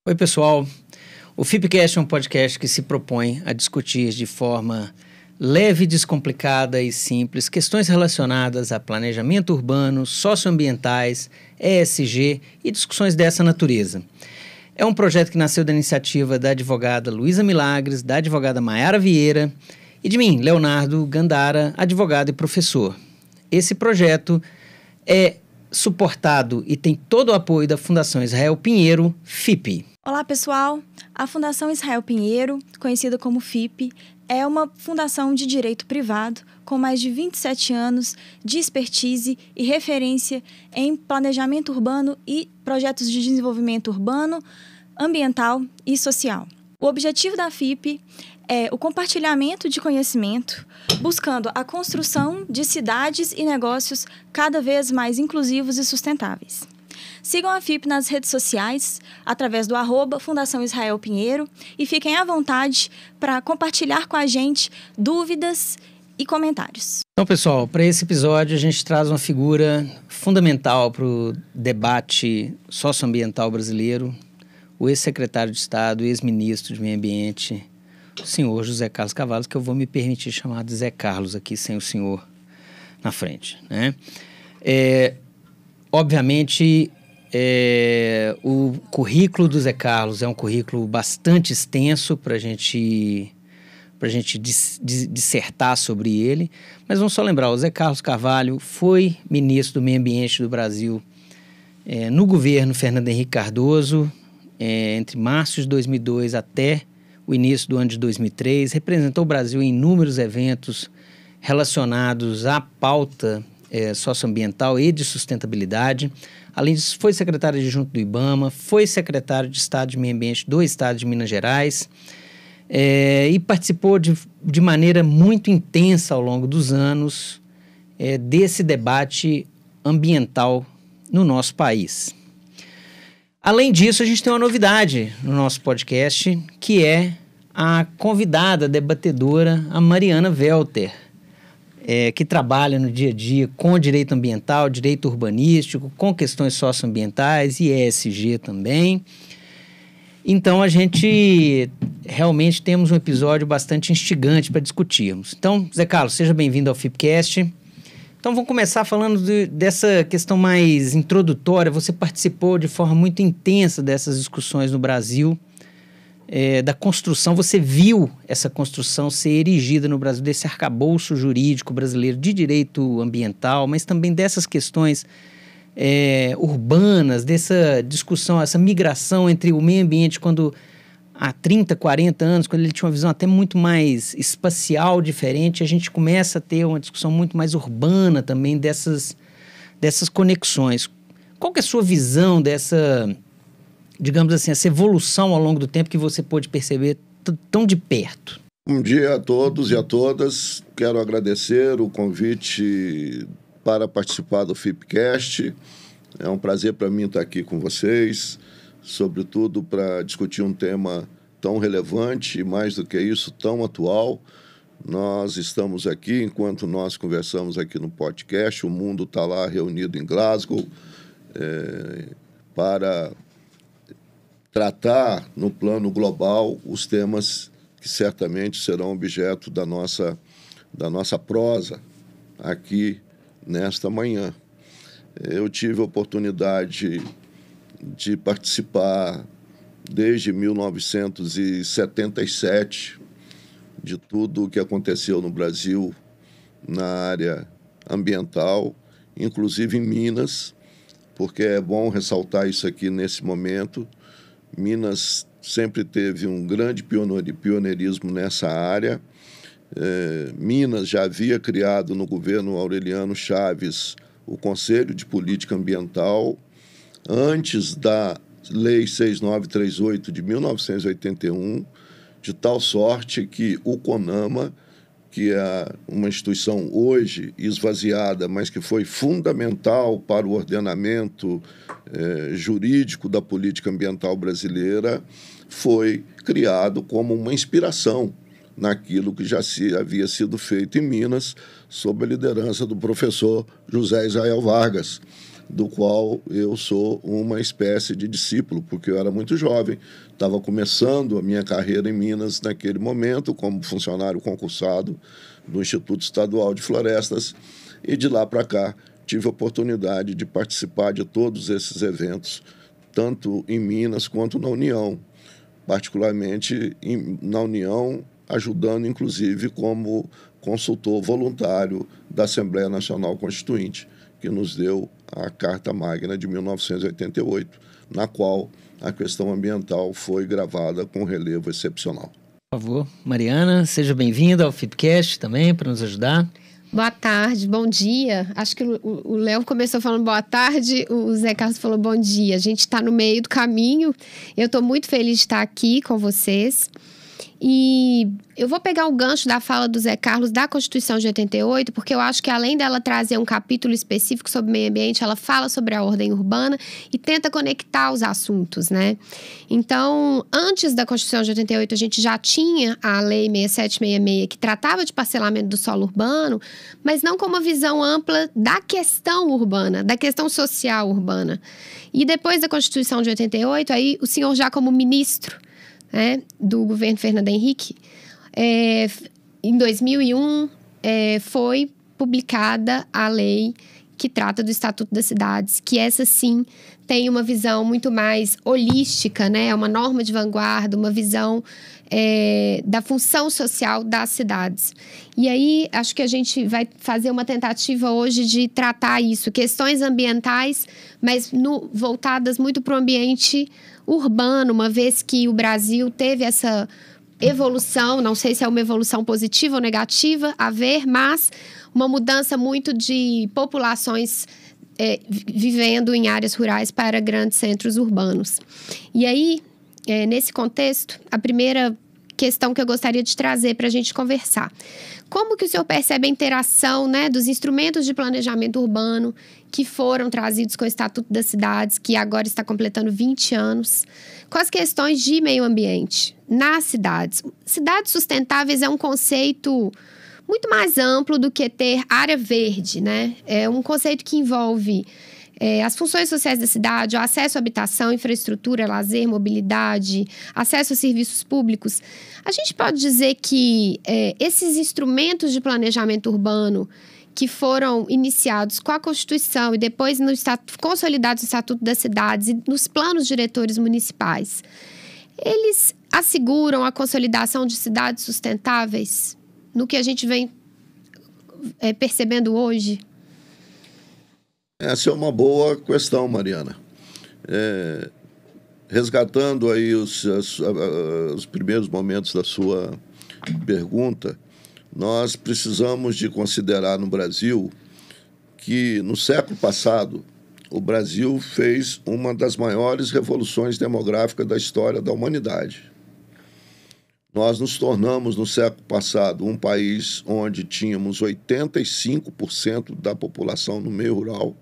Oi, pessoal. O FIPcast é um podcast que se propõe a discutir de forma leve, descomplicada e simples questões relacionadas a planejamento urbano, socioambientais, ESG e discussões dessa natureza. É um projeto que nasceu da iniciativa da advogada Luísa Milagres, da advogada Maiara Vieira e de mim, Leonardo Gandara, advogado e professor. Esse projeto é suportado e tem todo o apoio da Fundação Israel Pinheiro, FIP. Olá, pessoal! A Fundação Israel Pinheiro, conhecida como FIP, é uma fundação de direito privado com mais de 27 anos de expertise e referência em planejamento urbano e projetos de desenvolvimento urbano, ambiental e social. O objetivo da FIP é o compartilhamento de conhecimento, buscando a construção de cidades e negócios cada vez mais inclusivos e sustentáveis. Sigam a FIP nas redes sociais, através do @Fundação Israel Pinheiro, e fiquem à vontade para compartilhar com a gente dúvidas e comentários. Então, pessoal, para esse episódio a gente traz uma figura fundamental para o debate socioambiental brasileiro, o ex-secretário de Estado, ex-ministro de Meio Ambiente, o senhor José Carlos Cavalos, que eu vou me permitir chamar de Zé Carlos aqui, sem o senhor na frente, né? Obviamente, o currículo do Zé Carlos é um currículo bastante extenso para a gente dissertar sobre ele, mas vamos só lembrar, o Zé Carlos Carvalho foi ministro do Meio Ambiente do Brasil no governo Fernando Henrique Cardoso, entre março de 2002 até o início do ano de 2003, representou o Brasil em inúmeros eventos relacionados à pauta socioambiental e de sustentabilidade. Além disso, foi secretário adjunto do IBAMA, foi secretário de Estado de Meio Ambiente do Estado de Minas Gerais e participou de maneira muito intensa ao longo dos anos desse debate ambiental no nosso país. Além disso, a gente tem uma novidade no nosso podcast, que é a convidada debatedora, a Mariana Welter, que trabalha no dia a dia com direito ambiental, direito urbanístico, com questões socioambientais e ESG também. Então, a gente realmente temos um episódio bastante instigante para discutirmos. Então, Zé Carlos, seja bem-vindo ao FIPcast. Então, vamos começar falando dessa questão mais introdutória. Você participou de forma muito intensa dessas discussões no Brasil, da construção. Você viu essa construção ser erigida no Brasil, desse arcabouço jurídico brasileiro de direito ambiental, mas também dessas questões urbanas, dessa discussão, essa migração entre o meio ambiente quando há 30, 40 anos, quando ele tinha uma visão até muito mais espacial, diferente, a gente começa a ter uma discussão muito mais urbana também dessas conexões. Qual que é a sua visão dessa, digamos assim, essa evolução ao longo do tempo que você pôde perceber tão de perto? Bom dia a todos e a todas. Quero agradecer o convite para participar do FIPcast. É um prazer para mim estar aqui com vocês, sobretudo para discutir um tema tão relevante e, mais do que isso, tão atual. Nós estamos aqui, enquanto nós conversamos aqui no podcast, o mundo está lá reunido em Glasgow para tratar, no plano global, os temas que certamente serão objeto da nossa prosa aqui nesta manhã. Eu tive a oportunidade de participar desde 1977 de tudo o que aconteceu no Brasil na área ambiental, inclusive em Minas, porque é bom ressaltar isso aqui nesse momento. Minas sempre teve um grande pioneirismo nessa área. Minas já havia criado no governo Aureliano Chaves o Conselho de Política Ambiental, antes da Lei 6938 de 1981, de tal sorte que o CONAMA, que é uma instituição hoje esvaziada, mas que foi fundamental para o ordenamento jurídico da política ambiental brasileira, foi criado como uma inspiração naquilo que já havia sido feito em Minas, sob a liderança do professor José Israel Vargas. do qual eu sou uma espécie de discípulo, porque eu era muito jovem, estava começando a minha carreira em Minas naquele momento, como funcionário concursado do Instituto Estadual de Florestas, e de lá para cá tive a oportunidade de participar de todos esses eventos, tanto em Minas quanto na União, particularmente na União, ajudando inclusive como consultor voluntário da Assembleia Nacional Constituinte, que nos deu a Carta Magna de 1988, na qual a questão ambiental foi gravada com relevo excepcional. Por favor, Mariana, seja bem-vinda ao Fitcast também, para nos ajudar. Boa tarde, bom dia. Acho que o Léo começou falando boa tarde, o Zé Carlos falou bom dia. A gente está no meio do caminho. Eu estou muito feliz de estar aqui com vocês. E eu vou pegar o gancho da fala do Zé Carlos da Constituição de 88, porque eu acho que além dela trazer um capítulo específico sobre meio ambiente, ela fala sobre a ordem urbana e tenta conectar os assuntos, né? Então, antes da Constituição de 88, a gente já tinha a Lei 6766, que tratava de parcelamento do solo urbano, mas não com uma visão ampla da questão urbana, da questão social urbana. E depois da Constituição de 88, aí o senhor já como ministro, né, do governo Fernando Henrique, em 2001 foi publicada a lei que trata do Estatuto das Cidades, que essa sim tem uma visão muito mais holística, né, é uma norma de vanguarda, uma visão da função social das cidades. E aí, acho que a gente vai fazer uma tentativa hoje de tratar isso, questões ambientais, mas voltadas muito para o ambiente urbano, uma vez que o Brasil teve essa evolução, não sei se é uma evolução positiva ou negativa, a ver, mas uma mudança muito de populações vivendo em áreas rurais para grandes centros urbanos. E aí, nesse contexto, a primeira questão que eu gostaria de trazer para a gente conversar. Como que o senhor percebe a interação, né, dos instrumentos de planejamento urbano que foram trazidos com o Estatuto das Cidades, que agora está completando 20 anos, com as questões de meio ambiente nas cidades? Cidades sustentáveis é um conceito muito mais amplo do que ter área verde, né? É um conceito que envolve as funções sociais da cidade, o acesso à habitação, infraestrutura, lazer, mobilidade, acesso a serviços públicos. A gente pode dizer que esses instrumentos de planejamento urbano que foram iniciados com a Constituição e depois consolidados no Estatuto das Cidades e nos planos diretores municipais, eles asseguram a consolidação de cidades sustentáveis no que a gente vem percebendo hoje? Essa é uma boa questão, Mariana. Resgatando aí os primeiros momentos da sua pergunta, nós precisamos de considerar no Brasil que, no século passado, o Brasil fez uma das maiores revoluções demográficas da história da humanidade. Nós nos tornamos, no século passado, um país onde tínhamos 85% da população no meio rural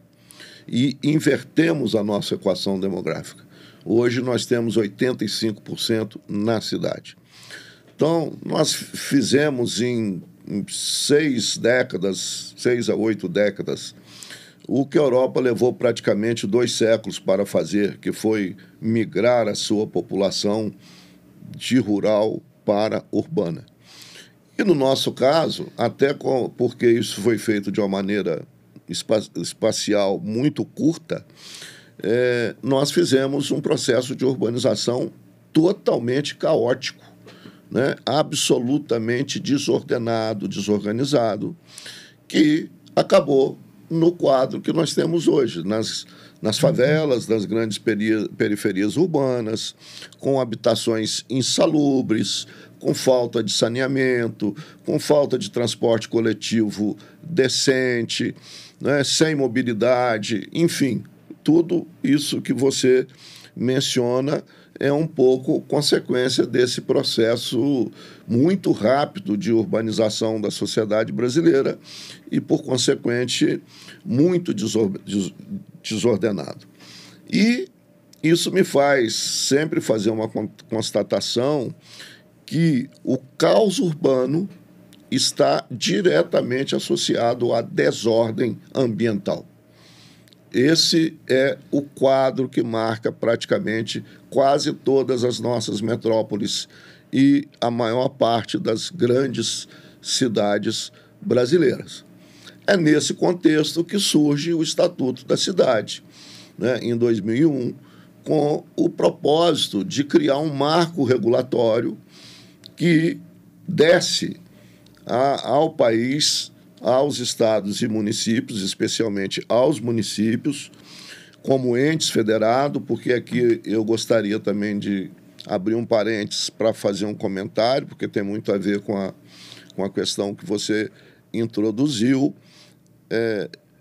e invertemos a nossa equação demográfica. Hoje nós temos 85% na cidade. Então, nós fizemos em 6 a 8 décadas, o que a Europa levou praticamente 2 séculos para fazer, que foi migrar a sua população de rural para urbana. E no nosso caso, até porque isso foi feito de uma maneira espacial muito curta, nós fizemos um processo de urbanização totalmente caótico, né? Absolutamente desordenado, desorganizado, que acabou no quadro que nós temos hoje, nas favelas, nas grandes periferias urbanas, com habitações insalubres, com falta de saneamento, com falta de transporte coletivo decente, né, sem mobilidade, enfim, tudo isso que você menciona é um pouco consequência desse processo muito rápido de urbanização da sociedade brasileira e, por consequente, muito desordenado. E isso me faz sempre fazer uma constatação que o caos urbano está diretamente associado à desordem ambiental. esse é o quadro que marca praticamente quase todas as nossas metrópoles e a maior parte das grandes cidades brasileiras. É nesse contexto que surge o Estatuto da Cidade, né, em 2001, com o propósito de criar um marco regulatório que desse ao país, aos estados e municípios, especialmente aos municípios, como entes federados, porque aqui eu gostaria também de abrir um parênteses para fazer um comentário, porque tem muito a ver com a questão que você introduziu.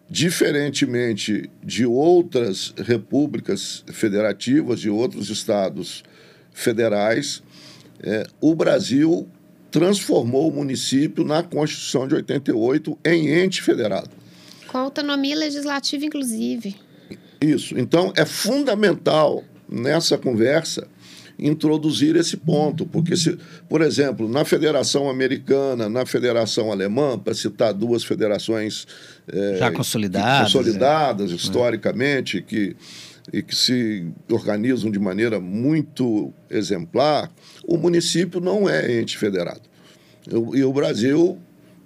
Diferentemente de outras repúblicas federativas, de outros estados federais, o Brasil transformou o município na Constituição de 88 em ente federado. Com autonomia legislativa, inclusive. Isso. Então, é fundamental nessa conversa introduzir esse ponto, porque, por exemplo, na Federação Americana, na Federação Alemã, para citar duas federações já consolidadas historicamente, que se organizam de maneira muito exemplar, o município não é ente federado. E o Brasil,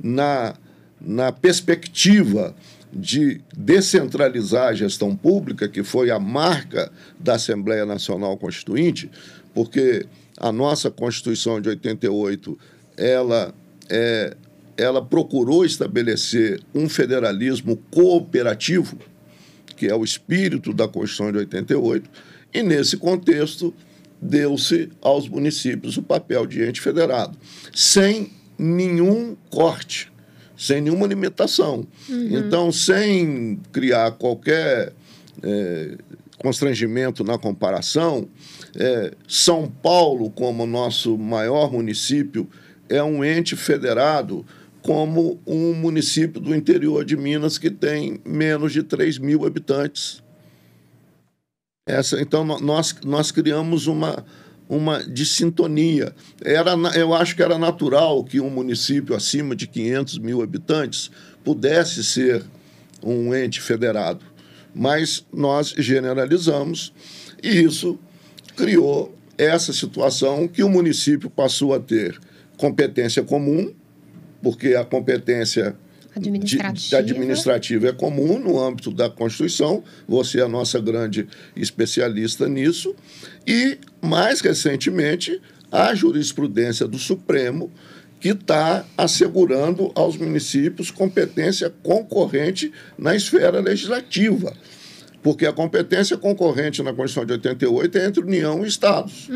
na perspectiva de descentralizar a gestão pública, que foi a marca da Assembleia Nacional Constituinte, porque a nossa Constituição de 88, ela procurou estabelecer um federalismo cooperativo, que é o espírito da Constituição de 88, e nesse contexto deu-se aos municípios o papel de ente federado, sem nenhum corte, sem nenhuma limitação. Então, sem criar qualquer constrangimento na comparação, São Paulo, como nosso maior município, é um ente federado como um município do interior de Minas que tem menos de 3 mil habitantes. Então, nós criamos uma dissintonia. Eu acho que era natural que um município acima de 500 mil habitantes pudesse ser um ente federado, mas nós generalizamos e isso criou essa situação que o município passou a ter competência comum, porque a competência administrativa é comum no âmbito da Constituição, você é a nossa grande especialista nisso, e, mais recentemente, a jurisprudência do Supremo, que está assegurando aos municípios competência concorrente na esfera legislativa, porque a competência concorrente na Constituição de 88 é entre União e Estados.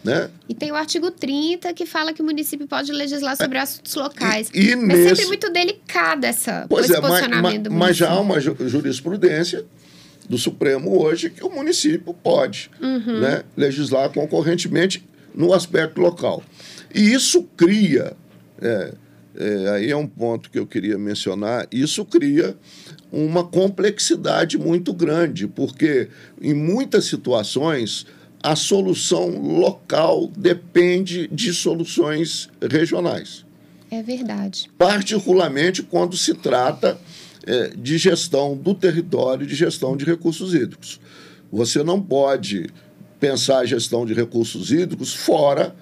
Né? E tem o artigo 30 que fala que o município pode legislar sobre assuntos locais. Mas sempre muito delicado esse posicionamento do município. Mas já há uma jurisprudência do Supremo hoje que o município pode né, legislar concorrentemente no aspecto local. E isso cria, aí é um ponto que eu queria mencionar, isso cria uma complexidade muito grande, porque em muitas situações a solução local depende de soluções regionais. É verdade. Particularmente quando se trata de gestão do território, de gestão de recursos hídricos. Você não pode pensar a gestão de recursos hídricos fora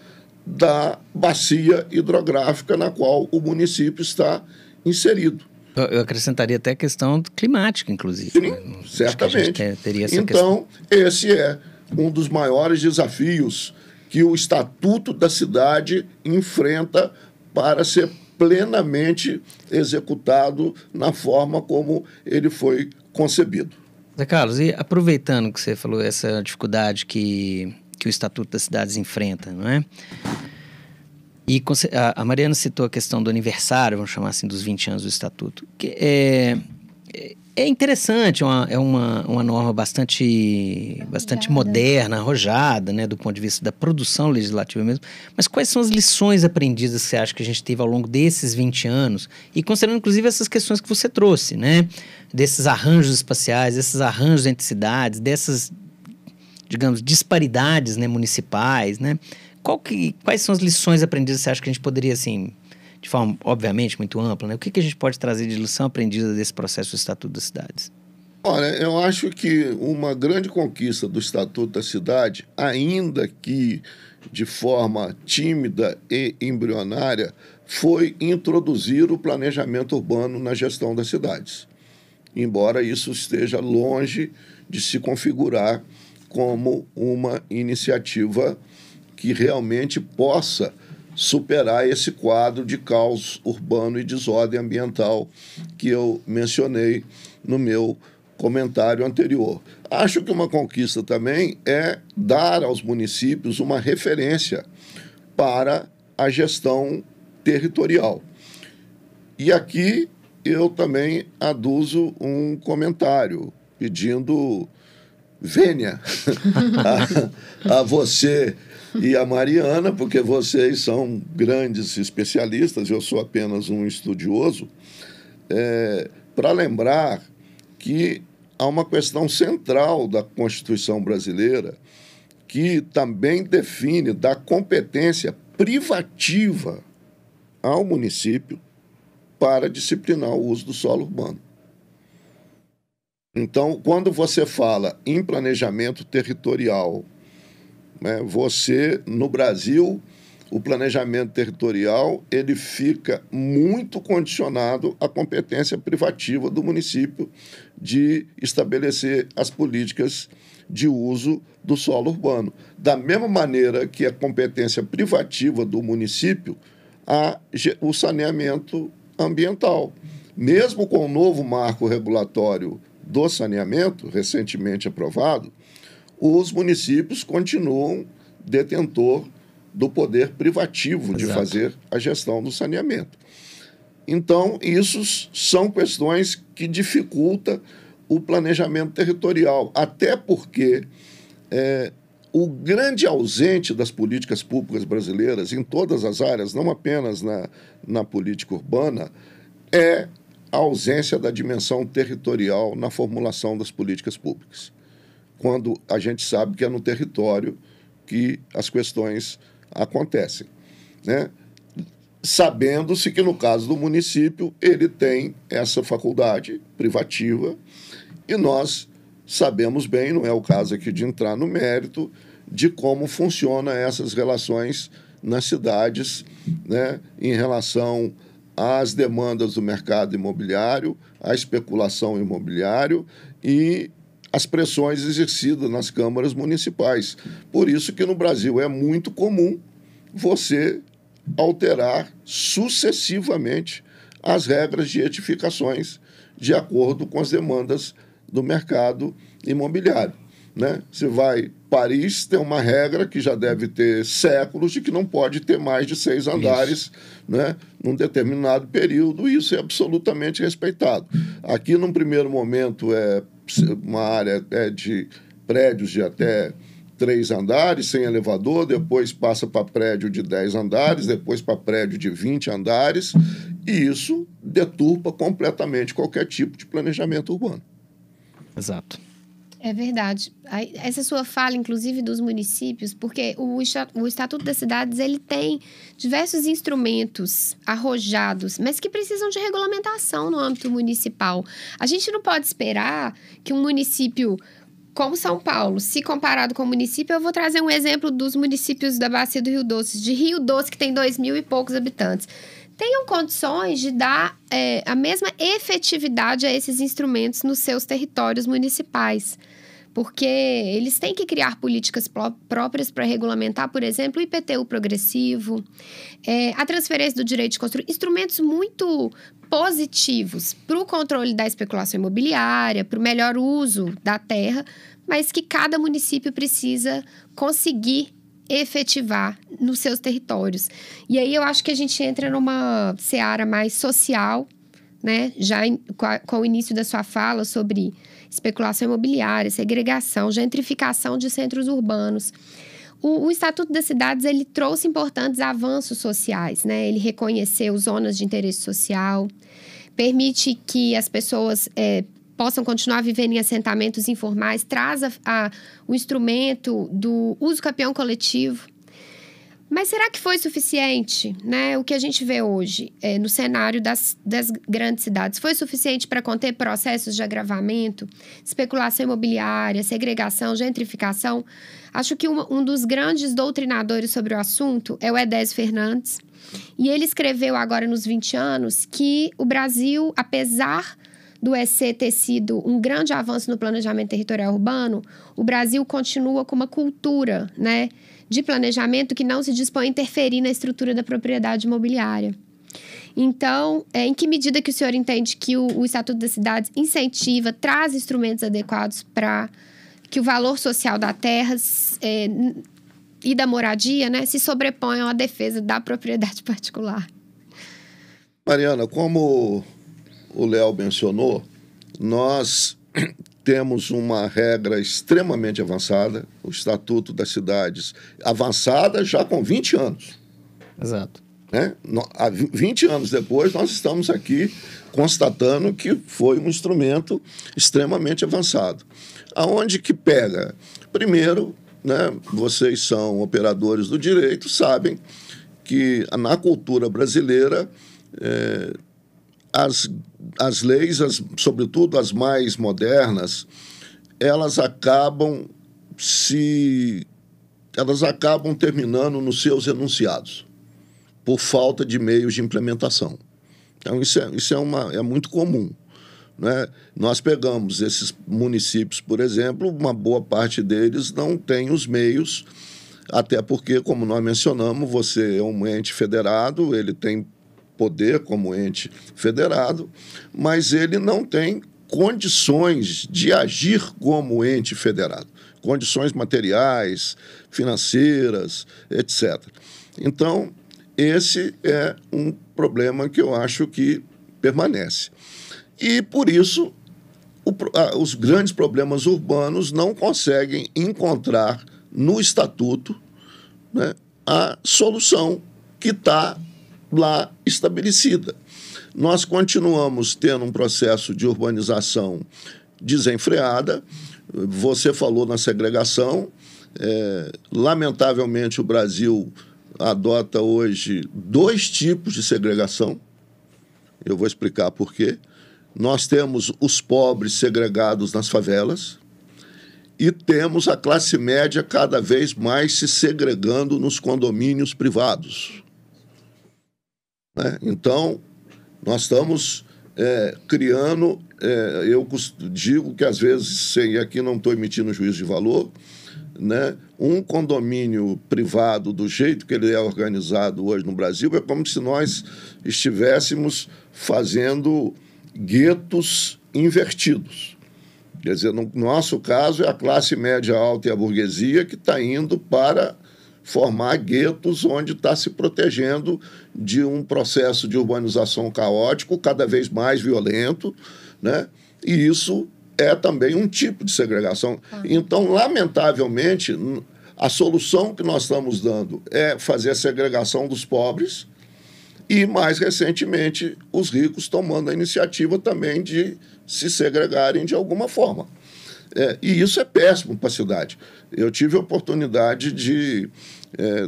da bacia hidrográfica na qual o município está inserido. Eu acrescentaria até a questão climática, inclusive. Sim, certamente. Teria essa então, esse é um dos maiores desafios que o Estatuto da Cidade enfrenta para ser plenamente executado na forma como ele foi concebido. Zé Carlos, e aproveitando que você falou essa dificuldade que o Estatuto das Cidades enfrenta, não é? E a Mariana citou a questão do aniversário, vamos chamar assim, dos 20 anos do Estatuto, que é interessante, é uma norma bastante moderna, arrojada, né, do ponto de vista da produção legislativa mesmo. Mas quais são as lições aprendidas que você acha que a gente teve ao longo desses 20 anos? E considerando, inclusive, essas questões que você trouxe, né? Desses arranjos espaciais, desses arranjos entre cidades, dessas, digamos, disparidades, né, municipais, né? Quais são as lições aprendidas que você acha que a gente poderia, assim, de forma, obviamente, muito ampla, né? O que a gente pode trazer de lição aprendida desse processo do Estatuto das Cidades? Olha, eu acho que uma grande conquista do Estatuto da Cidade, ainda que de forma tímida e embrionária, foi introduzir o planejamento urbano na gestão das cidades. Embora isso esteja longe de se configurar como uma iniciativa que realmente possa superar esse quadro de caos urbano e desordem ambiental que eu mencionei no meu comentário anterior. Acho que uma conquista também é dar aos municípios uma referência para a gestão territorial. E aqui eu também aduzo um comentário pedindo vênia a você e a Mariana, porque vocês são grandes especialistas, eu sou apenas um estudioso, para lembrar que há uma questão central da Constituição brasileira que também define da competência privativa ao município para disciplinar o uso do solo urbano. Então, quando você fala em planejamento territorial, né, você, no Brasil, o planejamento territorial ele fica muito condicionado à competência privativa do município de estabelecer as políticas de uso do solo urbano. Da mesma maneira que a competência privativa do município, o saneamento ambiental. Mesmo com o novo marco regulatório do saneamento, recentemente aprovado, os municípios continuam detentor do poder privativo de fazer a gestão do saneamento. Então, isso são questões que dificultam o planejamento territorial, até porque o grande ausente das políticas públicas brasileiras, em todas as áreas, não apenas na política urbana, é a ausência da dimensão territorial na formulação das políticas públicas, quando a gente sabe que é no território que as questões acontecem, né? Sabendo-se que, no caso do município, ele tem essa faculdade privativa e nós sabemos bem, não é o caso aqui de entrar no mérito, de como funcionam essas relações nas cidades, né, em relação às demandas do mercado imobiliário, à especulação imobiliária e as pressões exercidas nas câmaras municipais. Por isso que no Brasil é muito comum você alterar sucessivamente as regras de edificações de acordo com as demandas do mercado imobiliário, né? Você vai... Paris tem uma regra que já deve ter séculos de que não pode ter mais de 6 andares, né, num determinado período, e isso é absolutamente respeitado. Aqui, num primeiro momento, uma área de prédios de até 3 andares, sem elevador, depois passa para prédio de 10 andares, depois para prédio de 20 andares, e isso deturpa completamente qualquer tipo de planejamento urbano. Exato. É verdade. Essa sua fala, inclusive, dos municípios, porque o Estatuto das Cidades ele tem diversos instrumentos arrojados, mas que precisam de regulamentação no âmbito municipal. A gente não pode esperar que um município como São Paulo, se comparado com o município, eu vou trazer um exemplo dos municípios da Bacia do Rio Doce, de Rio Doce, que tem 2.000 e poucos habitantes, tenham condições de dar a mesma efetividade a esses instrumentos nos seus territórios municipais. Porque eles têm que criar políticas próprias para regulamentar, por exemplo, o IPTU progressivo, a transferência do direito de construir, instrumentos muito positivos para o controle da especulação imobiliária, para o melhor uso da terra, mas que cada município precisa conseguir efetivar nos seus territórios. E aí eu acho que a gente entra numa seara mais social, né? Já com o início da sua fala sobre especulação imobiliária, segregação, gentrificação de centros urbanos. O Estatuto das Cidades, ele trouxe importantes avanços sociais, né? Ele reconheceu zonas de interesse social, permite que as pessoas possam continuar vivendo em assentamentos informais, traz o instrumento do uso capião coletivo. Mas será que foi suficiente, né? O que a gente vê hoje no cenário das grandes cidades foi suficiente para conter processos de agravamento, especulação imobiliária, segregação, gentrificação? Acho que um dos grandes doutrinadores sobre o assunto é o Edésio Fernandes. E ele escreveu agora nos 20 anos que o Brasil, apesar do EC ter sido um grande avanço no planejamento territorial urbano, o Brasil continua com uma cultura, né, de planejamento que não se dispõe a interferir na estrutura da propriedade imobiliária. Então, em que medida que o senhor entende que o Estatuto das Cidades incentiva, traz instrumentos adequados para que o valor social da terra e da moradia, né, se sobreponham à defesa da propriedade particular? Mariana, como o Léo mencionou, nós temos uma regra extremamente avançada, o Estatuto das Cidades, avançada já com 20 anos. Exato. Né? 20 anos depois, nós estamos aqui constatando que foi um instrumento extremamente avançado. Aonde que pega? Primeiro, né, vocês são operadores do direito, sabem que na cultura brasileira as leis, sobretudo as mais modernas, elas acabam terminando nos seus enunciados, por falta de meios de implementação. Então, isso é muito comum. Né? Nós pegamos esses municípios, por exemplo, uma boa parte deles não tem os meios, até porque, como nós mencionamos, você é um ente federado, ele tem poder como ente federado, mas ele não tem condições de agir como ente federado, condições materiais, financeiras, etc. Então, esse é um problema que eu acho que permanece. E, por isso, os grandes problemas urbanos não conseguem encontrar no Estatuto, né, a solução que está lá estabelecida. Nós continuamos tendo um processo de urbanização desenfreada. Você falou na segregação. Lamentavelmente, o Brasil adota hoje 2 tipos de segregação. Eu vou explicar por quê. Nós temos os pobres segregados nas favelas e temos a classe média cada vez mais se segregando nos condomínios privados. Então, nós estamos criando, eu digo que às vezes, e aqui não estou emitindo juízo de valor, né, um condomínio privado do jeito que ele é organizado hoje no Brasil é como se nós estivéssemos fazendo guetos invertidos. Quer dizer, no nosso caso, é a classe média alta e a burguesia que está indo para formar guetos onde está se protegendo de um processo de urbanização caótico, cada vez mais violento, né? E isso é também um tipo de segregação. Então, lamentavelmente, a solução que nós estamos dando é fazer a segregação dos pobres e, mais recentemente, os ricos tomando a iniciativa também de se segregarem de alguma forma. E isso é péssimo para a cidade. Eu tive a oportunidade de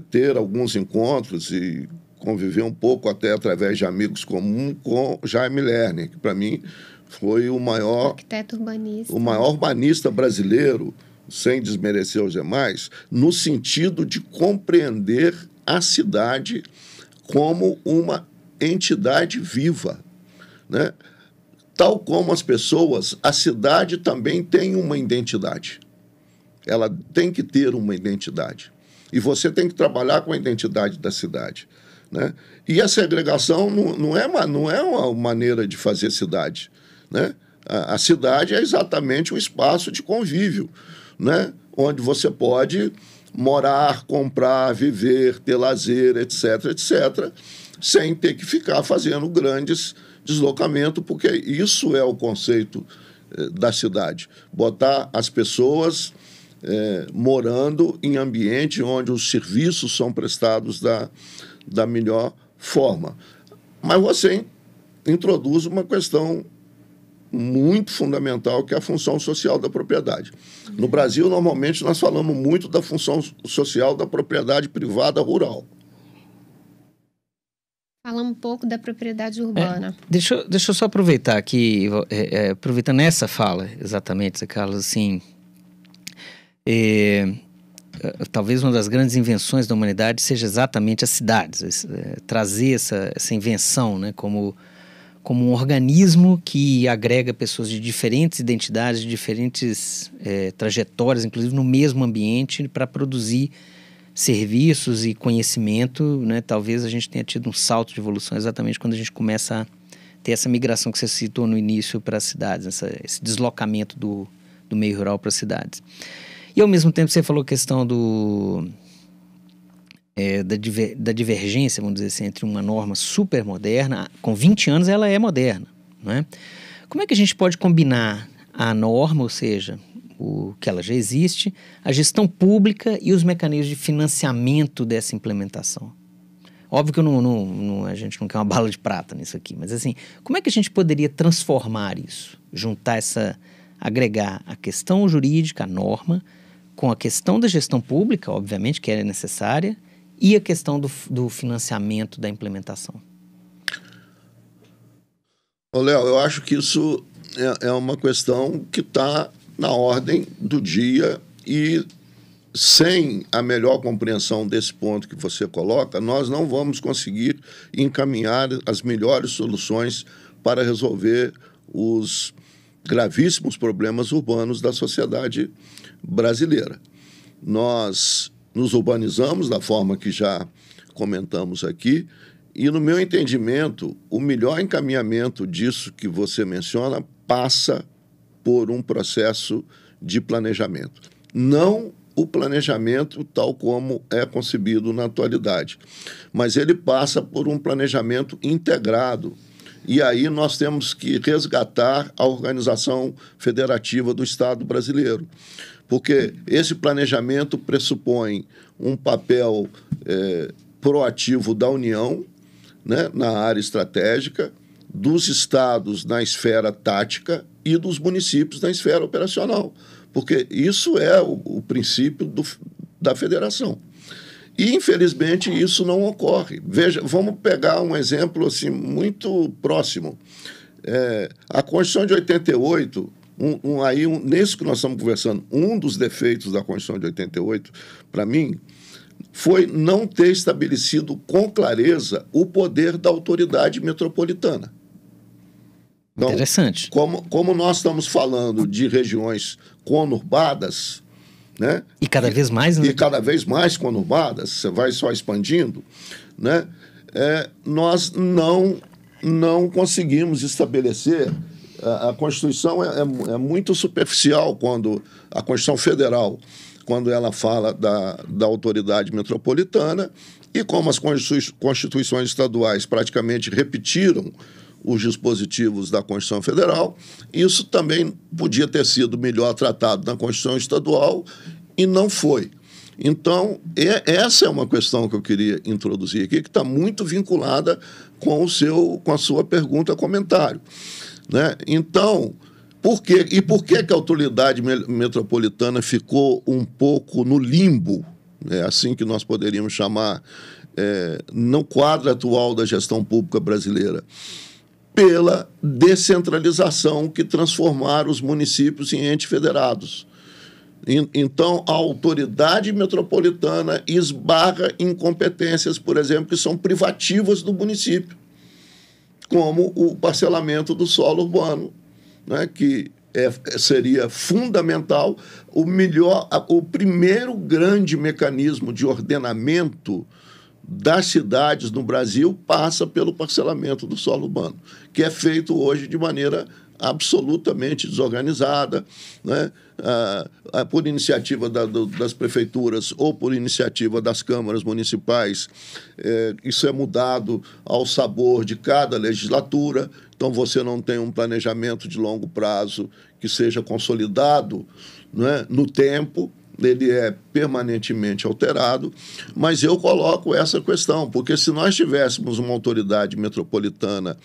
ter alguns encontros e conviver um pouco até através de amigos comuns com Jaime Lerner, que para mim foi o maior arquiteto urbanista, o maior urbanista brasileiro, sem desmerecer os demais, no sentido de compreender a cidade como uma entidade viva, né? Tal como as pessoas, a cidade também tem uma identidade. Ela tem que ter uma identidade. E você tem que trabalhar com a identidade da cidade, né? E a segregação não é uma maneira de fazer cidade, né? A cidade é exatamente um espaço de convívio, né? Onde você pode morar, comprar, viver, ter lazer, etc., etc., sem ter que ficar fazendo grandes deslocamentos, porque isso é o conceito da cidade. Botar as pessoas morando em ambiente onde os serviços são prestados da melhor forma. Mas você introduz uma questão muito fundamental, que é a função social da propriedade. No Brasil, normalmente, nós falamos muito da função social da propriedade privada rural. Falamos um pouco da propriedade urbana. Deixa eu só aproveitar aqui, aproveitando essa fala, exatamente, Zé Carlos, assim, talvez uma das grandes invenções da humanidade seja exatamente as cidades, trazer essa invenção, né, como um organismo que agrega pessoas de diferentes identidades, de diferentes trajetórias, inclusive no mesmo ambiente, para produzir serviços e conhecimento, né? Talvez a gente tenha tido um salto de evolução exatamente quando a gente começa a ter essa migração que você citou no início para as cidades, esse deslocamento do meio rural para as cidades. E ao mesmo tempo você falou a questão da divergência, vamos dizer assim, entre uma norma super moderna, com 20 anos ela é moderna, não é? Como é que a gente pode combinar a norma, ou seja, o que ela já existe, a gestão pública e os mecanismos de financiamento dessa implementação? Óbvio que a gente não quer uma bala de prata nisso aqui, mas assim, como é que a gente poderia transformar isso? Agregar a questão jurídica, a norma, com a questão da gestão pública, obviamente, que é necessária, e a questão do financiamento da implementação? Léo, eu acho que isso é uma questão que está na ordem do dia, e sem a melhor compreensão desse ponto que você coloca, nós não vamos conseguir encaminhar as melhores soluções para resolver os gravíssimos problemas urbanos da sociedade brasileira. Nós nos urbanizamos da forma que já comentamos aqui, e, no meu entendimento, o melhor encaminhamento disso que você menciona passa por um processo de planejamento. Não o planejamento tal como é concebido na atualidade, mas ele passa por um planejamento integrado. E aí nós temos que resgatar a organização federativa do Estado brasileiro, porque esse planejamento pressupõe um papel proativo da União, né, na área estratégica, dos estados na esfera tática e dos municípios na esfera operacional, porque isso é o princípio da federação. E, infelizmente, isso não ocorre. Veja, vamos pegar um exemplo assim, muito próximo. A Constituição de 88, nesse que nós estamos conversando, um dos defeitos da Constituição de 88, para mim, foi não ter estabelecido com clareza o poder da autoridade metropolitana. Então, interessante. Como nós estamos falando de regiões conurbadas, né? E cada vez mais, né? E cada vez mais conurbadas, você vai só expandindo, né? Nós não conseguimos estabelecer. A Constituição é muito superficial quando a Constituição Federal, quando ela fala da autoridade metropolitana, e como as constituições estaduais praticamente repetiram os dispositivos da Constituição Federal, isso também podia ter sido melhor tratado na Constituição Estadual e não foi. Então, essa é uma questão que eu queria introduzir aqui, que está muito vinculada com a sua pergunta, comentário, né? Então, por que a autoridade metropolitana ficou um pouco no limbo, assim que nós poderíamos chamar, no quadro atual da gestão pública brasileira? Pela descentralização que transformaram os municípios em entes federados. Então, a autoridade metropolitana esbarra em competências, por exemplo, que são privativas do município, como o parcelamento do solo urbano, né, que seria fundamental. O primeiro grande mecanismo de ordenamento das cidades no Brasil passa pelo parcelamento do solo urbano, que é feito hoje de maneira absolutamente desorganizada, né? Por iniciativa das prefeituras ou por iniciativa das câmaras municipais. Isso é mudado ao sabor de cada legislatura, então você não tem um planejamento de longo prazo que seja consolidado, né, no tempo. ele é permanentemente alterado, mas eu coloco essa questão, porque se nós tivéssemos uma autoridade metropolitana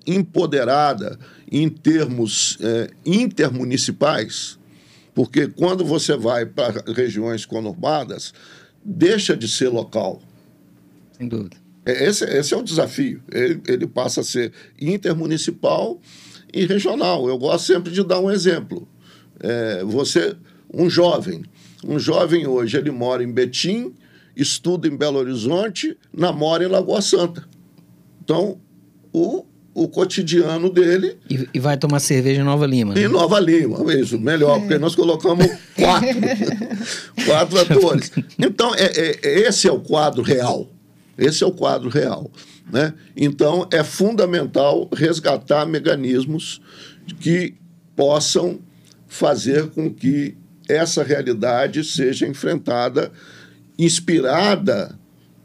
empoderada em termos intermunicipais, porque quando você vai para regiões conurbadas, deixa de ser local. Sem dúvida. Esse é o desafio. Ele passa a ser intermunicipal e regional. Eu gosto sempre de dar um exemplo. Um jovem hoje, ele mora em Betim, estuda em Belo Horizonte, namora em Lagoa Santa. Então, o cotidiano dele... E vai tomar cerveja em Nova Lima. Em Nova Lima, isso, melhor, porque nós colocamos 4 atores. Então, esse é o quadro real. Esse é o quadro real, né? Então, é fundamental resgatar mecanismos que possam fazer com que essa realidade seja enfrentada, inspirada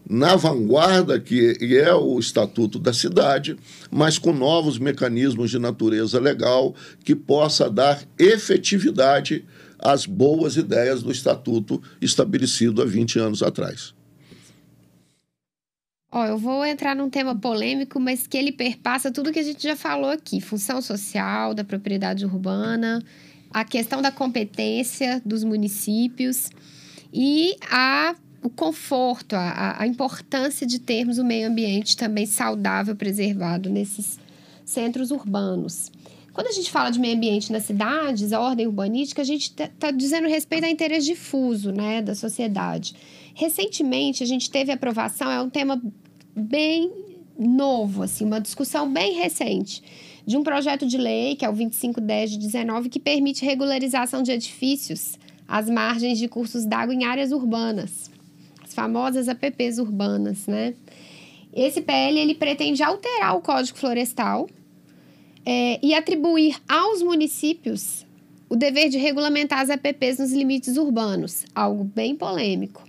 na vanguarda que é o Estatuto da Cidade, mas com novos mecanismos de natureza legal que possa dar efetividade às boas ideias do Estatuto estabelecido há 20 anos atrás. Eu vou entrar num tema polêmico, mas que ele perpassa tudo que a gente já falou aqui. Função social da propriedade urbana, a questão da competência dos municípios e o conforto, a importância de termos um meio ambiente também saudável, preservado nesses centros urbanos. Quando a gente fala de meio ambiente nas cidades, a ordem urbanística, a gente está dizendo respeito a interesse difuso, né, da sociedade. Recentemente, a gente teve aprovação, é um tema bem novo, assim, uma discussão bem recente, de um projeto de lei, que é o 2510 de 19, que permite regularização de edifícios às margens de cursos d'água em áreas urbanas, as famosas APPs urbanas, né? Esse PL, ele pretende alterar o Código Florestal e atribuir aos municípios o dever de regulamentar as APPs nos limites urbanos, algo bem polêmico.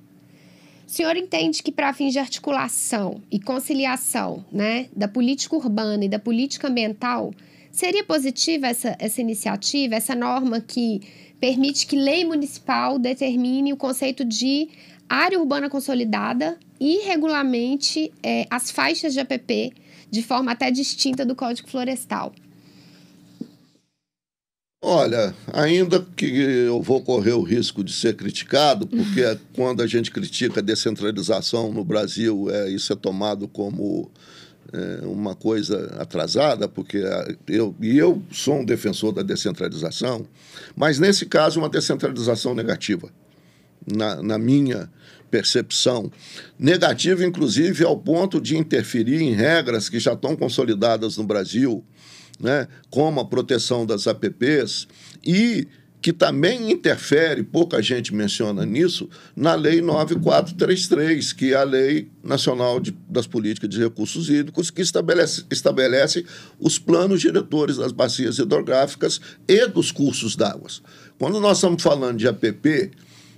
O senhor entende que, para fins de articulação e conciliação, né, da política urbana e da política ambiental, seria positiva essa iniciativa, essa norma que permite que lei municipal determine o conceito de área urbana consolidada e regulamente as faixas de APP de forma até distinta do Código Florestal? Olha, ainda que eu vou correr o risco de ser criticado, porque quando a gente critica a descentralização no Brasil, isso é tomado como uma coisa atrasada, porque eu sou um defensor da descentralização, mas nesse caso uma descentralização negativa, na minha percepção. Negativa, inclusive, ao ponto de interferir em regras que já estão consolidadas no Brasil, né, como a proteção das APPs, e que também interfere, pouca gente menciona nisso, na Lei 9433, que é a Lei Nacional das Políticas de Recursos Hídricos, que estabelece os planos diretores das bacias hidrográficas e dos cursos d'água. Quando nós estamos falando de APP,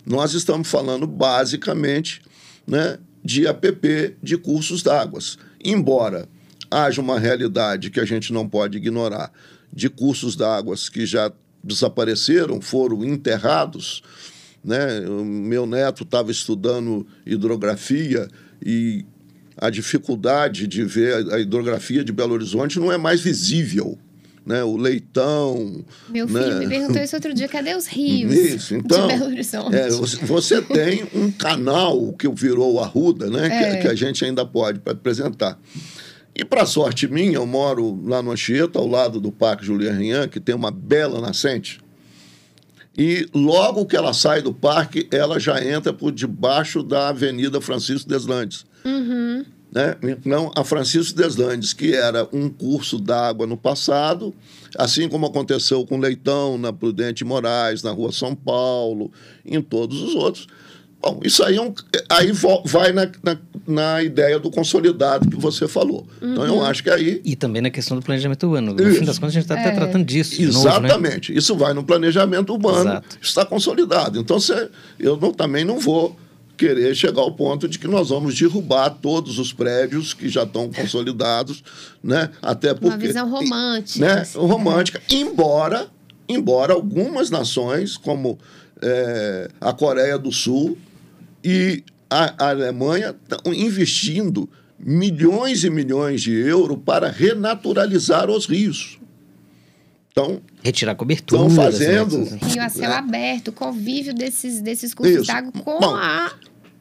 nós estamos falando basicamente, né, de APP de cursos d'água. Embora haja uma realidade que a gente não pode ignorar, de cursos d'água que já desapareceram, foram enterrados, né? O meu neto estava estudando hidrografia e a dificuldade de ver a hidrografia de Belo Horizonte não é mais visível, né? O Leitão... Meu filho me perguntou isso outro dia, cadê os rios isso, então, de Belo Horizonte? Você tem um canal que virou o Arruda, né? Que a gente ainda pode apresentar. E, para sorte minha, eu moro lá no Anchieta, ao lado do Parque Julián Rian, que tem uma bela nascente. E logo que ela sai do parque, ela já entra por debaixo da Avenida Francisco Deslandes. Uhum. Né? Então, a Francisco Deslandes, que era um curso d'água no passado, assim como aconteceu com Leitão, na Prudente Moraes, na Rua São Paulo, em todos os outros. Bom, isso aí, aí vai na ideia do consolidado que você falou. Uhum. Então, eu acho que aí... E também na questão do planejamento urbano. No fim das contas, a gente está até tratando disso. Exatamente. Novo, né? Isso vai no planejamento urbano. Exato. Está consolidado. Então, também não vou querer chegar ao ponto de que nós vamos derrubar todos os prédios que já estão consolidados, né? Até porque... Uma visão romântica. Né? Romântica. Embora algumas nações, como a Coreia do Sul e a Alemanha estão investindo milhões e milhões de euros para renaturalizar os rios. Então, retirar cobertura. Estão fazendo... Rio a céu aberto, convívio desses cursos d'água com a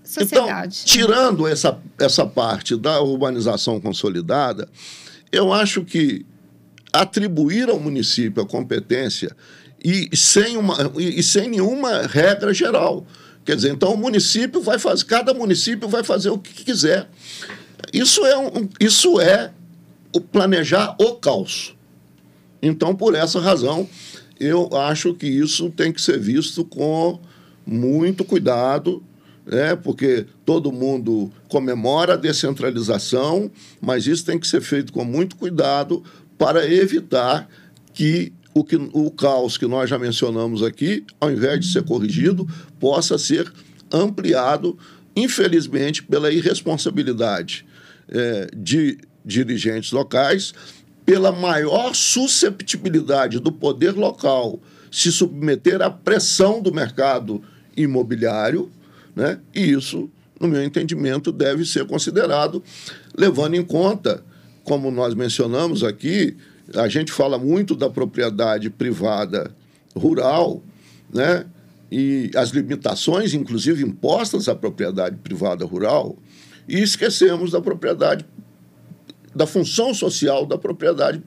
sociedade. Então, tirando essa parte da urbanização consolidada, eu acho que atribuir ao município a competência e sem nenhuma regra geral. Quer dizer, então cada município vai fazer o que quiser. Isso é o planejar o caos. Então, por essa razão, eu acho que isso tem que ser visto com muito cuidado, né? Porque todo mundo comemora a descentralização, mas isso tem que ser feito com muito cuidado para evitar que o caos que nós já mencionamos aqui, ao invés de ser corrigido, possa ser ampliado, infelizmente, pela irresponsabilidade de dirigentes locais, pela maior susceptibilidade do poder local se submeter à pressão do mercado imobiliário, né? E isso, no meu entendimento, deve ser considerado, levando em conta, como nós mencionamos aqui, a gente fala muito da propriedade privada rural, né? E as limitações, inclusive, impostas à propriedade privada rural, e esquecemos da função social da propriedade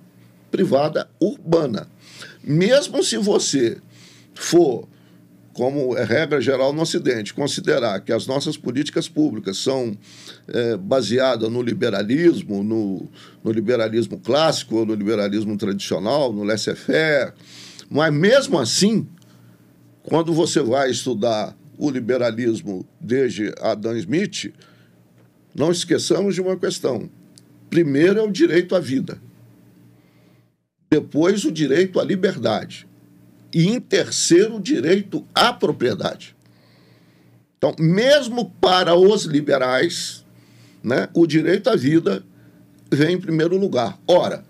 privada urbana. Mesmo se você for, como é regra geral no Ocidente, considerar que as nossas políticas públicas são baseadas no liberalismo, no liberalismo clássico, ou no liberalismo tradicional, no laissez-faire, mas mesmo assim, quando você vai estudar o liberalismo desde Adam Smith, não esqueçamos de uma questão. Primeiro é o direito à vida, depois o direito à liberdade e, em terceiro, o direito à propriedade. Então, mesmo para os liberais, né, o direito à vida vem em primeiro lugar. Ora,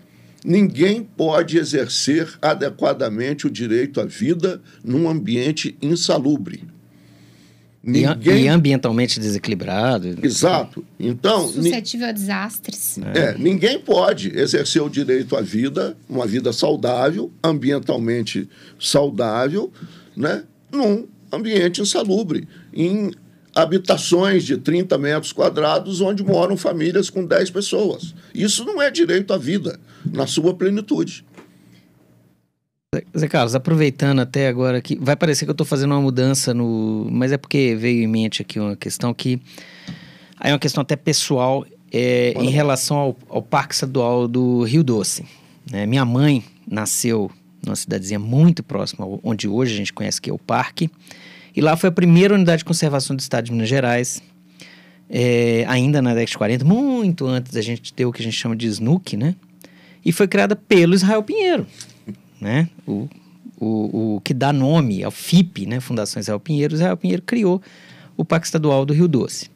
ninguém pode exercer adequadamente o direito à vida num ambiente insalubre. E ambientalmente desequilibrado. Exato. Então, suscetível a desastres. Ninguém pode exercer o direito à vida, uma vida saudável, ambientalmente saudável, né, num ambiente insalubre, em habitações de 30 metros quadrados onde moram famílias com 10 pessoas. Isso não é direito à vida, na sua plenitude. Zé Carlos, aproveitando até agora que vai parecer que eu estou fazendo uma mudança mas é porque veio em mente aqui uma questão que aí é uma questão até pessoal em relação ao Parque Estadual do Rio Doce. Minha mãe nasceu numa cidadezinha muito próxima onde hoje a gente conhece que é o Parque, e lá foi a primeira unidade de conservação do estado de Minas Gerais, ainda na década de 40, muito antes da gente ter o que a gente chama de SNUC, né? E foi criada pelo Israel Pinheiro, né? O que dá nome ao FIP, né? Fundação Israel Pinheiro. Israel Pinheiro criou o Parque Estadual do Rio Doce.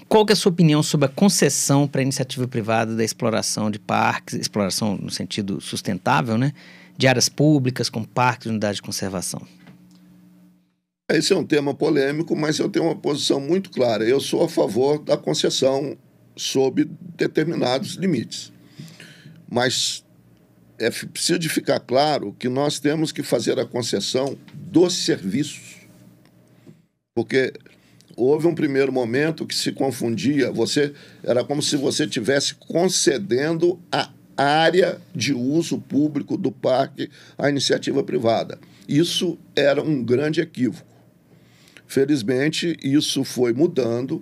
Qual que é a sua opinião sobre a concessão para a iniciativa privada da exploração de parques, exploração no sentido sustentável, né? De áreas públicas com parques e unidades de conservação? Esse é um tema polêmico, mas eu tenho uma posição muito clara. Eu sou a favor da concessão sob determinados limites. Mas é preciso de ficar claro que nós temos que fazer a concessão dos serviços. Porque houve um primeiro momento que se confundia, era como se você estivesse concedendo a área de uso público do parque à iniciativa privada. Isso era um grande equívoco. Felizmente, isso foi mudando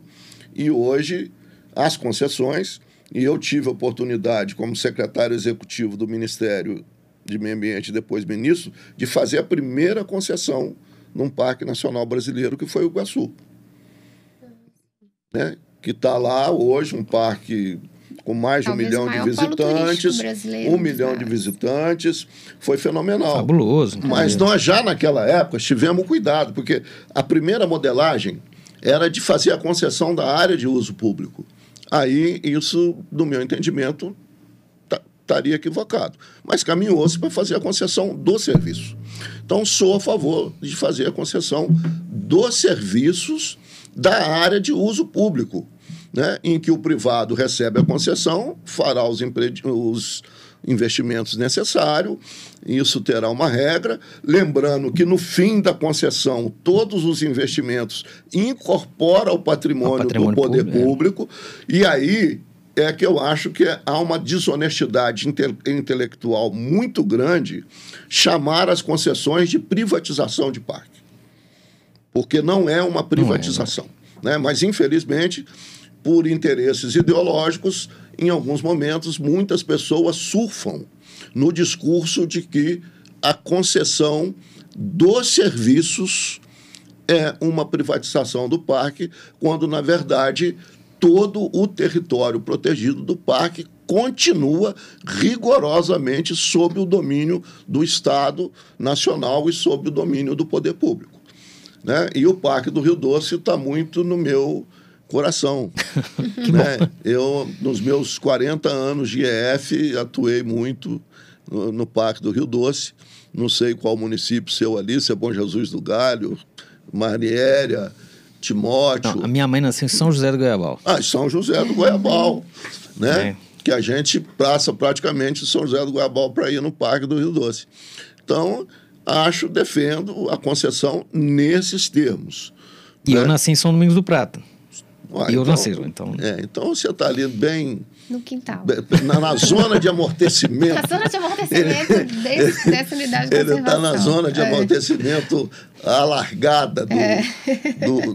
e hoje as concessões, e eu tive a oportunidade, como secretário executivo do Ministério de Meio Ambiente e depois ministro, de fazer a primeira concessão num parque nacional brasileiro, que foi o Iguaçu. né? Que está lá hoje, um parque com mais de 1 milhão de visitantes, 1 milhão de visitantes, foi fenomenal. Fabuloso. Mas nós já naquela época tivemos cuidado, porque a primeira modelagem era de fazer a concessão da área de uso público. Aí isso, do meu entendimento, estaria equivocado. Mas caminhou-se para fazer a concessão do serviço. Então, sou a favor de fazer a concessão dos serviços da área de uso público, né, em que o privado recebe a concessão, fará os investimentos necessários, isso terá uma regra, lembrando que no fim da concessão todos os investimentos incorporam ao patrimônio do poder público, e aí é que eu acho que há uma desonestidade intelectual muito grande chamar as concessões de privatização de parque, porque não é uma privatização, né? Mas infelizmente por interesses ideológicos, em alguns momentos, muitas pessoas surfam no discurso de que a concessão dos serviços é uma privatização do parque, quando, na verdade, todo o território protegido do parque continua rigorosamente sob o domínio do Estado Nacional e sob o domínio do poder público, né? E o Parque do Rio Doce está muito no meu coração. Né? Eu, nos meus 40 anos de EF, atuei muito no Parque do Rio Doce. Não sei qual município seu ali, se é Bom Jesus do Galho, Mariéria, Timóteo. Não, a minha mãe nasceu em São José do Goiabal. São José do Goiabal, né? Que a gente passa praticamente São José do Goiabal para ir no Parque do Rio Doce. Então, defendo a concessão nesses termos. E eu nasci em São Domingos do Prata. Então você está ali bem... No quintal. Na zona de amortecimento. Na zona de amortecimento dessa unidade de conservação. Ele está na zona de amortecimento alargada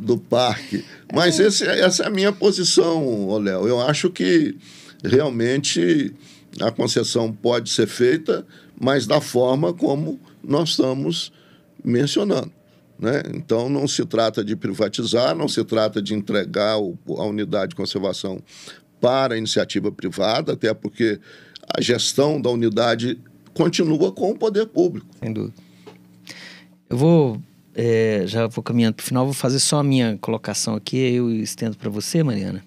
do parque. Mas essa é a minha posição, Léo. Eu acho que realmente a concessão pode ser feita, mas da forma como nós estamos mencionando, né? Então, não se trata de privatizar, não se trata de entregar a unidade de conservação para a iniciativa privada, até porque a gestão da unidade continua com o poder público. Sem dúvida. Eu já vou caminhando para o final, vou fazer só a minha colocação aqui, eu estendo para você, Mariana.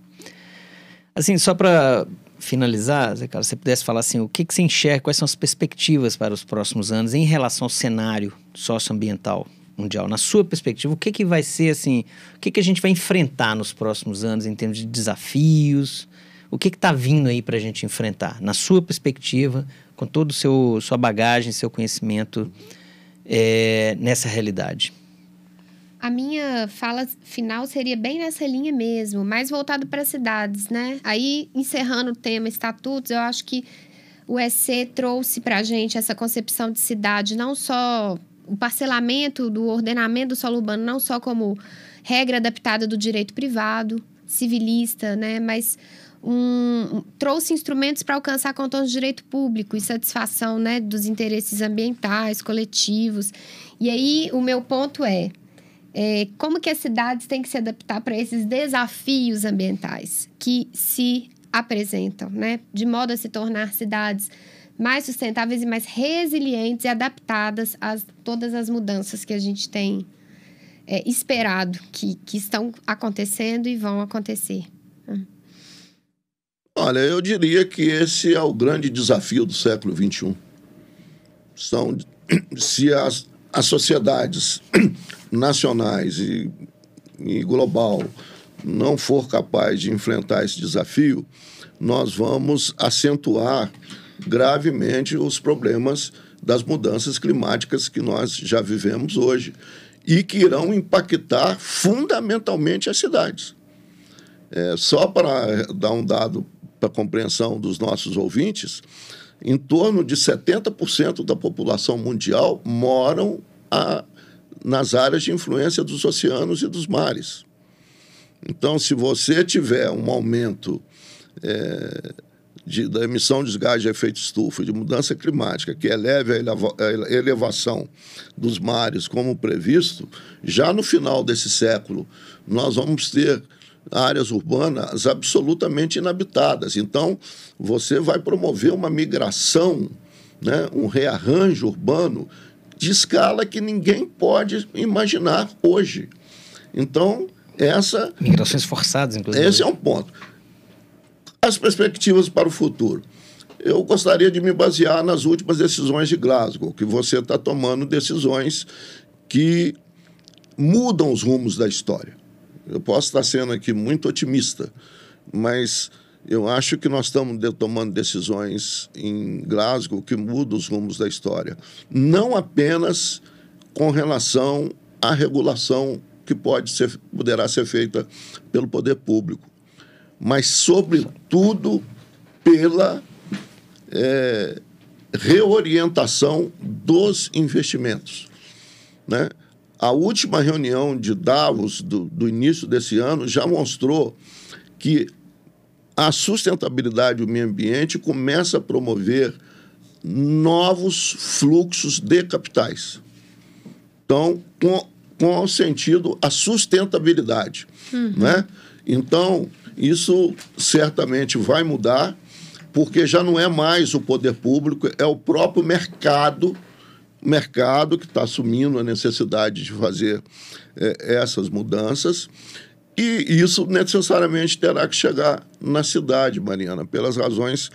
Assim, só para finalizar, Zé Carlos, se você pudesse falar assim, o que você enxerga, quais são as perspectivas para os próximos anos em relação ao cenário socioambiental mundial? Na sua perspectiva, o que vai ser assim, o que a gente vai enfrentar nos próximos anos em termos de desafios? O que está vindo aí para a gente enfrentar? Na sua perspectiva, com toda a sua bagagem, seu conhecimento nessa realidade. A minha fala final seria bem nessa linha mesmo, mais voltado para as cidades, né? Aí, encerrando o tema estatutos, eu acho que o EC trouxe para a gente essa concepção de cidade, não só o parcelamento do ordenamento do solo urbano, não só como regra adaptada do direito privado, civilista, né? Mas trouxe instrumentos para alcançar contornos de direito público e satisfação, né, dos interesses ambientais, coletivos. E aí, o meu ponto como que as cidades têm que se adaptar para esses desafios ambientais que se apresentam, né? De modo a se tornar cidades mais sustentáveis e mais resilientes e adaptadas a todas as mudanças que a gente tem esperado, que estão acontecendo e vão acontecer. Olha, eu diria que esse é o grande desafio do século XXI. Se as sociedades nacionais e global não for capaz de enfrentar esse desafio, nós vamos acentuar gravemente os problemas das mudanças climáticas que nós já vivemos hoje e que irão impactar fundamentalmente as cidades. Só para dar um dado para a compreensão dos nossos ouvintes, em torno de 70% da população mundial moram nas áreas de influência dos oceanos e dos mares. Então, se você tiver um aumento da emissão de gás de efeito estufa, de mudança climática, que eleve a elevação dos mares como previsto, já no final desse século, nós vamos ter áreas urbanas absolutamente inabitadas. Então, você vai promover uma migração, né, um rearranjo urbano de escala que ninguém pode imaginar hoje. Então, migrações forçadas, inclusive. Esse é um ponto. As perspectivas para o futuro. eu gostaria de me basear nas últimas decisões de Glasgow, que você está tomando decisões que mudam os rumos da história. Eu posso estar sendo aqui muito otimista, mas eu acho que nós estamos tomando decisões em Glasgow que mudam os rumos da história. Não apenas com relação à regulação que poderá ser feita pelo poder público, mas, sobretudo, pela reorientação dos investimentos, né? A última reunião de Davos do início desse ano já mostrou que a sustentabilidade do meio ambiente começa a promover novos fluxos de capitais. Então, com o sentido, a sustentabilidade. Né? Então, isso certamente vai mudar, porque já não é mais o poder público, é o próprio mercado que está assumindo a necessidade de fazer essas mudanças, e isso necessariamente terá que chegar na cidade, Mariana, pelas razões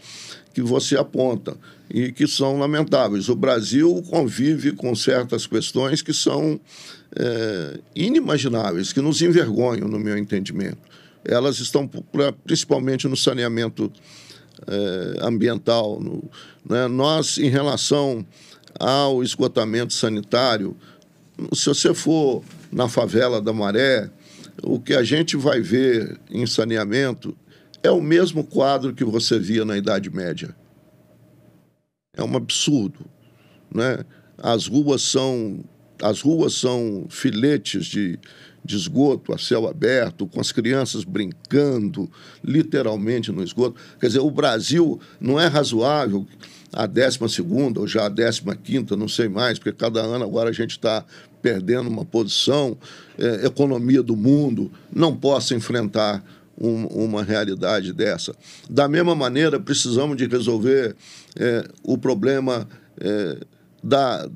que você aponta e que são lamentáveis. O Brasil convive com certas questões que são inimagináveis, que nos envergonham, no meu entendimento. Elas estão principalmente no saneamento ambiental. Né? Nós, em relação ao esgotamento sanitário, se você for na favela da Maré, o que a gente vai ver em saneamento é o mesmo quadro que você via na Idade Média. É um absurdo, né? As ruas são filetes de esgoto a céu aberto, com as crianças brincando literalmente no esgoto. Quer dizer, o Brasil não é razoável a 12ª ou já a 15ª, não sei mais, porque cada ano agora a gente está perdendo uma posição, economia do mundo não possa enfrentar uma realidade dessa. Da mesma maneira, precisamos de resolver o problema da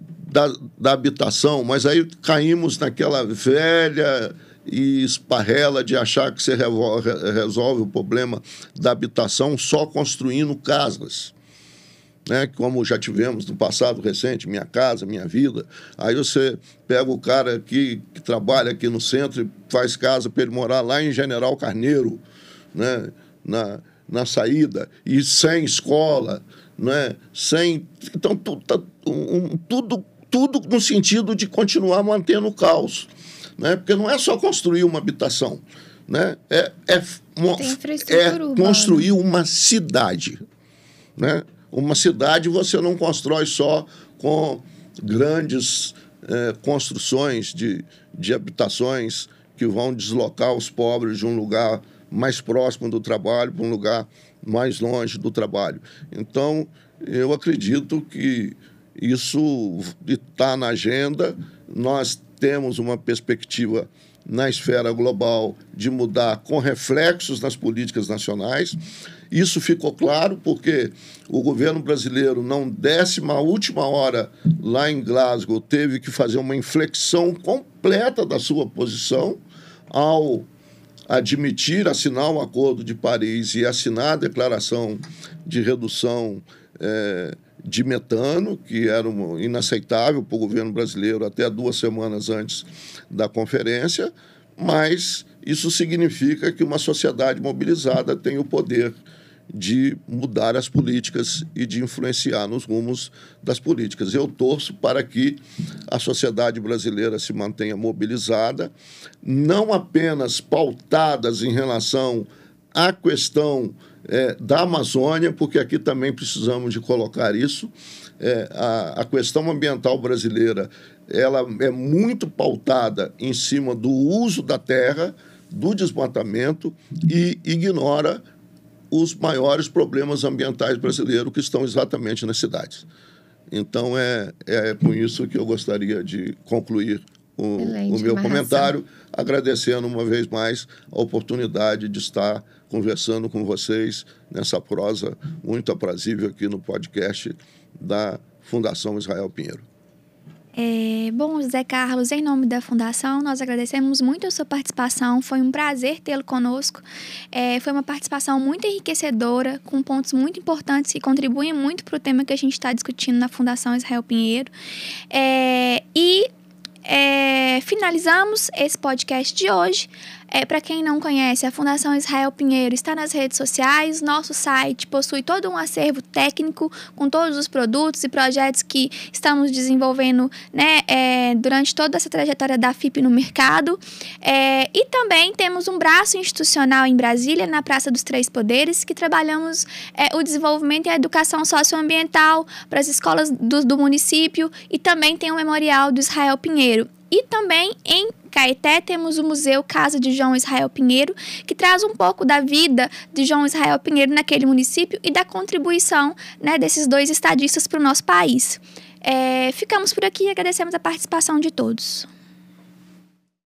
habitação, mas aí caímos naquela velha e esparrela de achar que você resolve o problema da habitação só construindo casas. Né, como já tivemos no passado recente, Minha Casa, Minha Vida. Aí você pega o cara aqui, que trabalha aqui no centro e faz casa para ele morar lá em General Carneiro, né, na saída, e sem escola, né, sem... Então, tudo no sentido de continuar mantendo o caos. Né, porque não é só construir uma habitação, né, é construir uma cidade, né? Uma cidade você não constrói só com grandes construções de habitações que vão deslocar os pobres de um lugar mais próximo do trabalho para um lugar mais longe do trabalho. Então, eu acredito que isso está na agenda. Nós temos uma perspectiva na esfera global de mudar com reflexos nas políticas nacionais. Isso ficou claro porque o governo brasileiro, na 10ª hora, lá em Glasgow, teve que fazer uma inflexão completa da sua posição ao admitir, assinar o Acordo de Paris e assinar a declaração de redução de metano, que era inaceitável para o governo brasileiro até 2 semanas antes da conferência, mas isso significa que uma sociedade mobilizada tem o poder de mudar as políticas e de influenciar nos rumos das políticas. Eu torço para que a sociedade brasileira se mantenha mobilizada, não apenas pautadas em relação à questão da Amazônia, porque aqui também precisamos de colocar isso. A questão ambiental brasileira ela é muito pautada em cima do uso da terra, do desmatamento, e ignora os maiores problemas ambientais brasileiros que estão exatamente nas cidades. Então, é com isso que eu gostaria de concluir o meu comentário, agradecendo uma vez mais a oportunidade de estar conversando com vocês nessa prosa muito aprazível aqui no podcast da Fundação Israel Pinheiro. Bom, José Carlos, em nome da Fundação, nós agradecemos muito a sua participação. Foi um prazer tê-lo conosco. Foi uma participação muito enriquecedora, com pontos muito importantes que contribuem muito para o tema que a gente está discutindo na Fundação Israel Pinheiro. Finalizamos esse podcast de hoje. Para quem não conhece, a Fundação Israel Pinheiro está nas redes sociais. Nosso site possui todo um acervo técnico com todos os produtos e projetos que estamos desenvolvendo, né, durante toda essa trajetória da FIP no mercado. E também temos um braço institucional em Brasília, na Praça dos Três Poderes, que trabalhamos o desenvolvimento e a educação socioambiental para as escolas do município, e também tem o Memorial do Israel Pinheiro. E também em Caeté temos o Museu Casa de João Israel Pinheiro, que traz um pouco da vida de João Israel Pinheiro naquele município e da contribuição, né, desses dois estadistas para o nosso país. Ficamos por aqui e agradecemos a participação de todos.